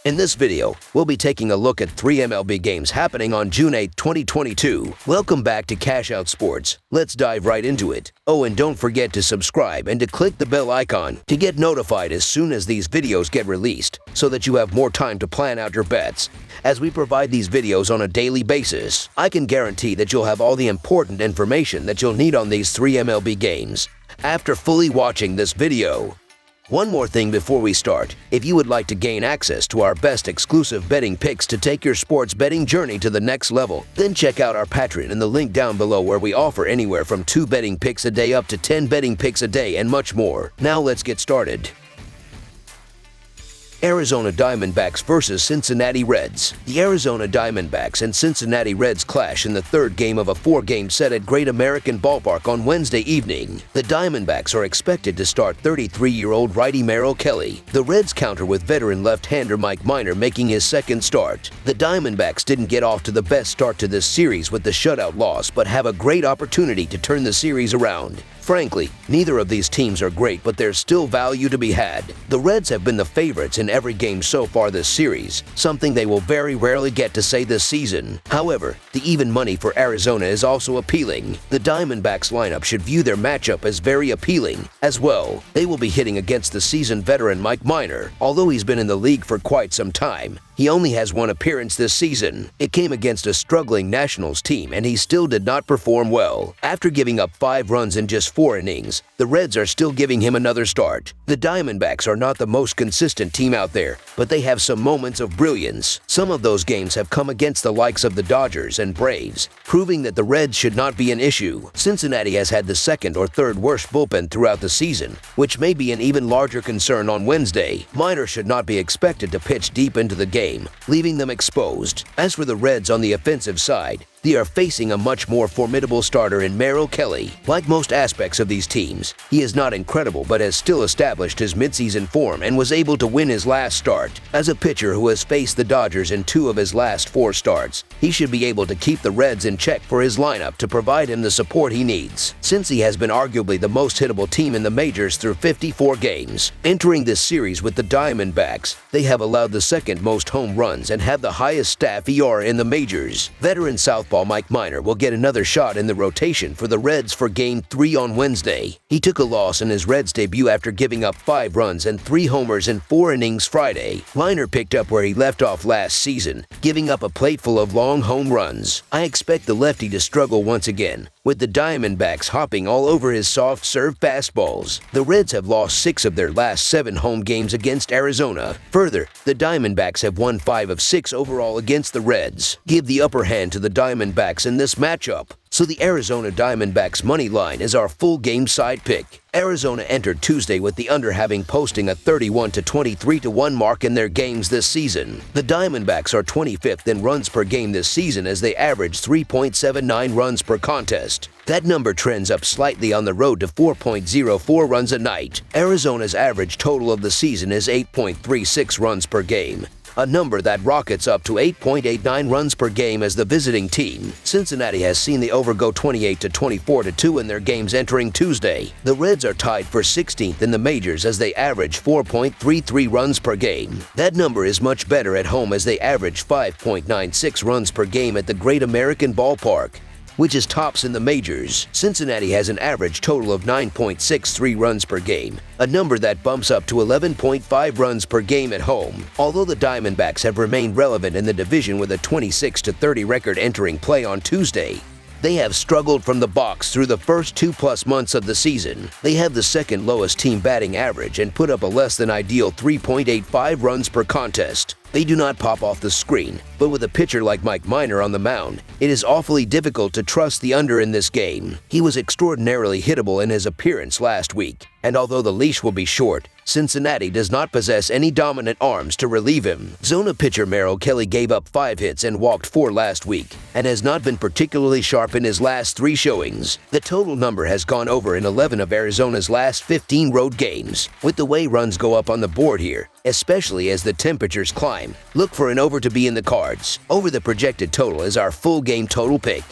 In this video, we'll be taking a look at 3 MLB games happening on June 8, 2022. Welcome back to Cash Out Sports. Let's dive right into it. Oh, and don't forget to subscribe and to click the bell icon to get notified as soon as these videos get released, so that you have more time to plan out your bets. As we provide these videos on a daily basis, I can guarantee that you'll have all the important information that you'll need on these 3 MLB games after fully watching this video. One more thing before we start. If you would like to gain access to our best exclusive betting picks to take your sports betting journey to the next level, then check out our Patreon in the link down below, where we offer anywhere from 2 betting picks a day up to 10 betting picks a day and much more. Now let's get started. Arizona Diamondbacks versus Cincinnati Reds. The Arizona Diamondbacks and Cincinnati Reds clash in the third game of a 4-game set at Great American Ballpark on Wednesday evening. The Diamondbacks are expected to start 33-year-old righty Merrill Kelly. The Reds counter with veteran left-hander Mike Minor making his second start. The Diamondbacks didn't get off to the best start to this series with the shutout loss, but have a great opportunity to turn the series around. Frankly, neither of these teams are great, but there's still value to be had. The Reds have been the favorites in every game so far this series, something they will very rarely get to say this season. However, the even money for Arizona is also appealing. The Diamondbacks lineup should view their matchup as very appealing as well. They will be hitting against the seasoned veteran Mike Minor. Although he's been in the league for quite some time, he only has one appearance this season. It came against a struggling Nationals team, and he still did not perform well. After giving up 5 runs in just 4 innings, the Reds are still giving him another start. The Diamondbacks are not the most consistent team out there, but they have some moments of brilliance. Some of those games have come against the likes of the Dodgers and Braves, proving that the Reds should not be an issue. Cincinnati has had the second or third worst bullpen throughout the season, which may be an even larger concern on Wednesday. Minor should not be expected to pitch deep into the game, leaving them exposed. As for the Reds on the offensive side, they are facing a much more formidable starter in Merrill Kelly. Like most aspects of these teams, he is not incredible but has still established his midseason form and was able to win his last start. As a pitcher who has faced the Dodgers in 2 of his last 4 starts, he should be able to keep the Reds in check for his lineup to provide him the support he needs, since he has been arguably the most hittable team in the majors through 54 games. Entering this series with the Diamondbacks, they have allowed the second most home runs and have the highest staff ERA in the majors. Veteran southpaw Mike Minor will get another shot in the rotation for the Reds for Game 3 on Wednesday. He took a loss in his Reds debut after giving up 5 runs and 3 homers in 4 innings Friday. Minor picked up where he left off last season, giving up a plateful of long home runs. I expect the lefty to struggle once again, with the Diamondbacks hopping all over his soft-serve fastballs. The Reds have lost 6 of their last 7 home games against Arizona. Further, the Diamondbacks have won 5 of 6 overall against the Reds. Give the upper hand to the Diamondbacks in this matchup. So the Arizona Diamondbacks money line is our full game side pick. Arizona entered Tuesday with the under having posting a 31 to 23 to 1 mark in their games this season. The Diamondbacks are 25th in runs per game this season as they average 3.79 runs per contest. That number trends up slightly on the road to 4.04 runs a night. Arizona's average total of the season is 8.36 runs per game, a number that rockets up to 8.89 runs per game as the visiting team. Cincinnati has seen the over go 28 to 24 to 2 in their games entering Tuesday. The Reds are tied for 16th in the majors as they average 4.33 runs per game. That number is much better at home as they average 5.96 runs per game at the Great American Ballpark, which is tops in the majors. Cincinnati has an average total of 9.63 runs per game, a number that bumps up to 11.5 runs per game at home. Although the Diamondbacks have remained relevant in the division with a 26-30 record entering play on Tuesday, they have struggled from the box through the first 2+ months of the season. They have the second lowest team batting average and put up a less than ideal 3.85 runs per contest. They do not pop off the screen, but with a pitcher like Mike Minor on the mound, it is awfully difficult to trust the under in this game. He was extraordinarily hittable in his appearance last week, and although the leash will be short, Cincinnati does not possess any dominant arms to relieve him. Zona pitcher Merrill Kelly gave up 5 hits and walked 4 last week, and has not been particularly sharp in his last 3 showings. The total number has gone over in 11 of Arizona's last 15 road games. With the way runs go up on the board here, especially as the temperatures climb, look for an over to be in the cards. Over the projected total is our full game total pick.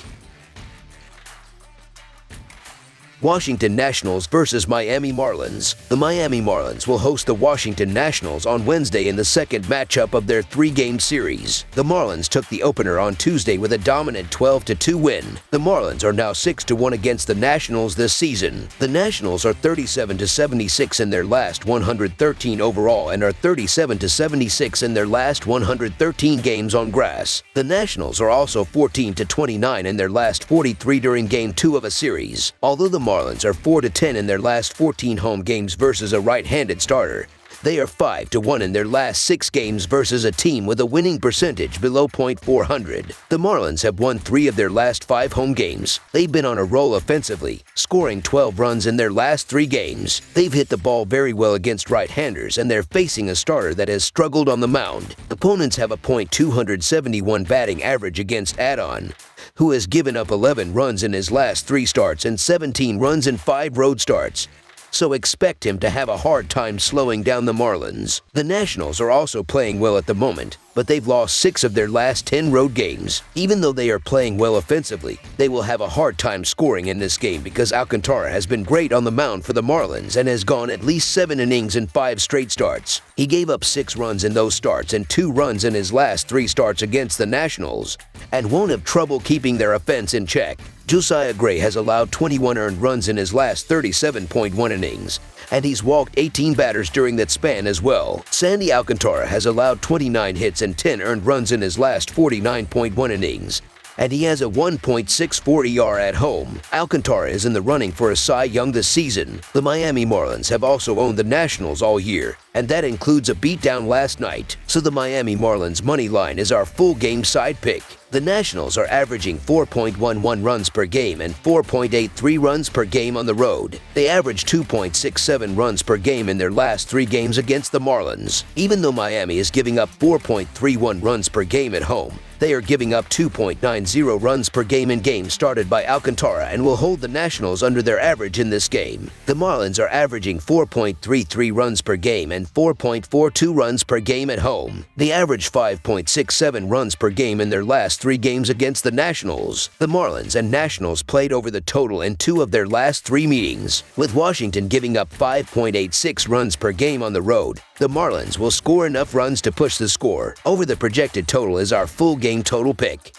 Washington Nationals versus Miami Marlins. The Miami Marlins will host the Washington Nationals on Wednesday in the second matchup of their three-game series. The Marlins took the opener on Tuesday with a dominant 12-2 win. The Marlins are now 6-1 against the Nationals this season. The Nationals are 37-76 in their last 113 overall and are 37-76 in their last 113 games on grass. The Nationals are also 14-29 in their last 43 during Game 2 of a series. Although the Marlins are 4-10 in their last 14 home games versus a right-handed starter, they are 5-1 in their last 6 games versus a team with a winning percentage below .400. The Marlins have won 3 of their last 5 home games. They've been on a roll offensively, scoring 12 runs in their last 3 games. They've hit the ball very well against right-handers, and they're facing a starter that has struggled on the mound. Opponents have a .271 batting average against Adon, who has given up 11 runs in his last 3 starts and 17 runs in 5 road starts. So expect him to have a hard time slowing down the Marlins. The Nationals are also playing well at the moment, but they've lost 6 of their last 10 road games. Even though they are playing well offensively, they will have a hard time scoring in this game because Alcantara has been great on the mound for the Marlins and has gone at least 7 innings in 5 straight starts. He gave up 6 runs in those starts and 2 runs in his last 3 starts against the Nationals, and won't have trouble keeping their offense in check. Josiah Gray has allowed 21 earned runs in his last 37.1 innings, and he's walked 18 batters during that span as well. Sandy Alcantara has allowed 29 hits and 10 earned runs in his last 49.1 innings, and he has a 1.64 ER at home. Alcantara is in the running for a Cy Young this season. The Miami Marlins have also owned the Nationals all year, and that includes a beatdown last night. So the Miami Marlins money line is our full game side pick. The Nationals are averaging 4.11 runs per game and 4.83 runs per game on the road. They average 2.67 runs per game in their last 3 games against the Marlins. Even though Miami is giving up 4.31 runs per game at home, they are giving up 2.90 runs per game in games started by Alcantara and will hold the Nationals under their average in this game. The Marlins are averaging 4.33 runs per game and 4.42 runs per game at home. They average 5.67 runs per game in their last 3 games against the Nationals. The Marlins and Nationals played over the total in 2 of their last 3 meetings, with Washington giving up 5.86 runs per game on the road. The Marlins will score enough runs to push the score over the projected total is our full game total pick.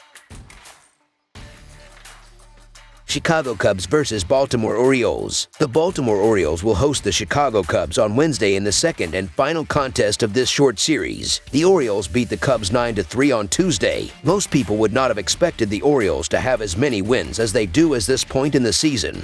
Chicago Cubs versus Baltimore Orioles. The Baltimore Orioles will host the Chicago Cubs on Wednesday in the second and final contest of this short series. The Orioles beat the Cubs 9-3 on Tuesday. Most people would not have expected the Orioles to have as many wins as they do at this point in the season.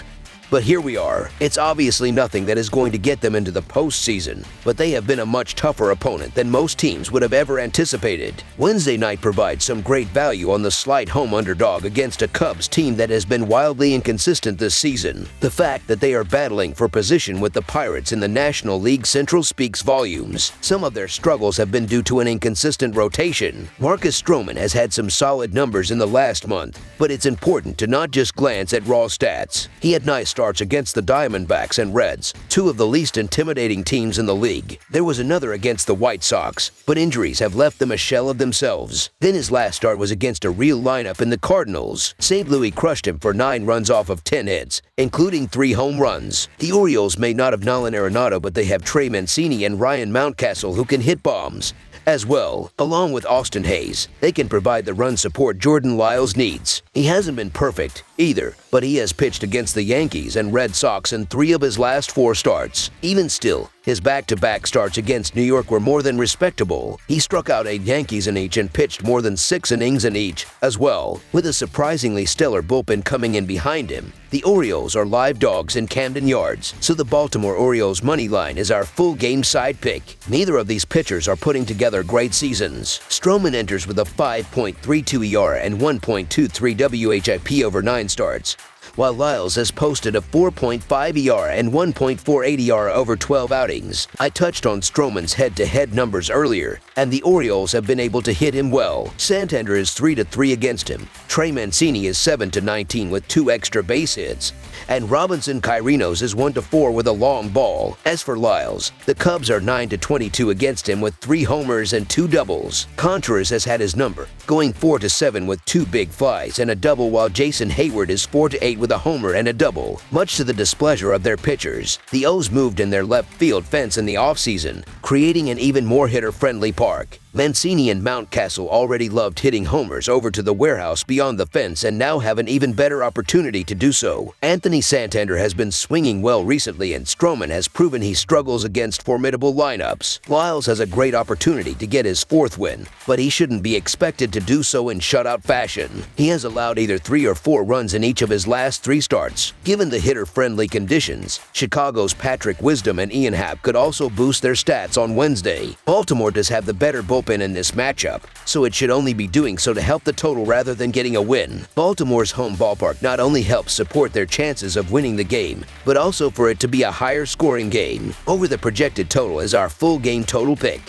But here we are. It's obviously nothing that is going to get them into the postseason, but they have been a much tougher opponent than most teams would have ever anticipated. Wednesday night provides some great value on the slight home underdog against a Cubs team that has been wildly inconsistent this season. The fact that they are battling for position with the Pirates in the National League Central speaks volumes. Some of their struggles have been due to an inconsistent rotation. Marcus Stroman has had some solid numbers in the last month, but it's important to not just glance at raw stats. He had nice starts against the Diamondbacks and Reds, 2 of the least intimidating teams in the league. There was another against the White Sox, but injuries have left them a shell of themselves. Then his last start was against a real lineup in the Cardinals. St. Louis crushed him for 9 runs off of 10 hits, including 3 home runs. The Orioles may not have Nolan Arenado, but they have Trey Mancini and Ryan Mountcastle who can hit bombs as well. Along with Austin Hayes, they can provide the run support Jordan Lyles needs. He hasn't been perfect either, but he has pitched against the Yankees and Red Sox in 3 of his last 4 starts. Even still, his back-to-back starts against New York were more than respectable. He struck out 8 Yankees in each and pitched more than 6 innings in each as well, with a surprisingly stellar bullpen coming in behind him. The Orioles are live dogs in Camden Yards, so the Baltimore Orioles money line is our full game side pick. Neither of these pitchers are putting together great seasons. Stroman enters with a 5.32 ER and 1.23 WHIP over 9 starts, while Lyles has posted a 4.5 ER and 1.48 ER over 12 outings. I touched on Stroman's head-to-head numbers earlier, and the Orioles have been able to hit him well. Santander is 3-3 against him. Trey Mancini is 7-19 with 2 extra base hits, and Robinson Chirinos is 1-4 with a long ball. As for Lyles, the Cubs are 9-22 against him with 3 homers and 2 doubles. Contreras has had his number, going 4-7 with 2 big flies and a double, while Jason Hayward is 4-8 with a homer and a double. Much to the displeasure of their pitchers, the O's moved in their left field fence in the offseason, creating an even more hitter-friendly park. Mancini and Mountcastle already loved hitting homers over to the warehouse beyond the fence and now have an even better opportunity to do so. Anthony Santander has been swinging well recently, and Stroman has proven he struggles against formidable lineups. Lyles has a great opportunity to get his 4th win, but he shouldn't be expected to do so in shutout fashion. He has allowed either 3 or 4 runs in each of his last 3 starts. Given the hitter-friendly conditions, Chicago's Patrick Wisdom and Ian Happ could also boost their stats on Wednesday. Baltimore does have the better bullpen in this matchup, so it should only be doing so to help the total rather than getting a win. Baltimore's home ballpark not only helps support their chances of winning the game, but also for it to be a higher scoring game. Over the projected total is our full game total pick.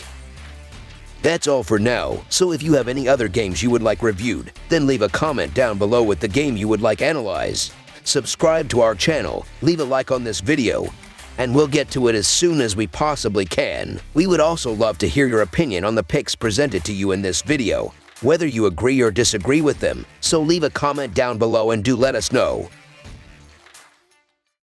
That's all for now, so if you have any other games you would like reviewed, then leave a comment down below with the game you would like analyzed. Subscribe to our channel, leave a like on this video, and we'll get to it as soon as we possibly can. We would also love to hear your opinion on the picks presented to you in this video, whether you agree or disagree with them, so leave a comment down below and do let us know.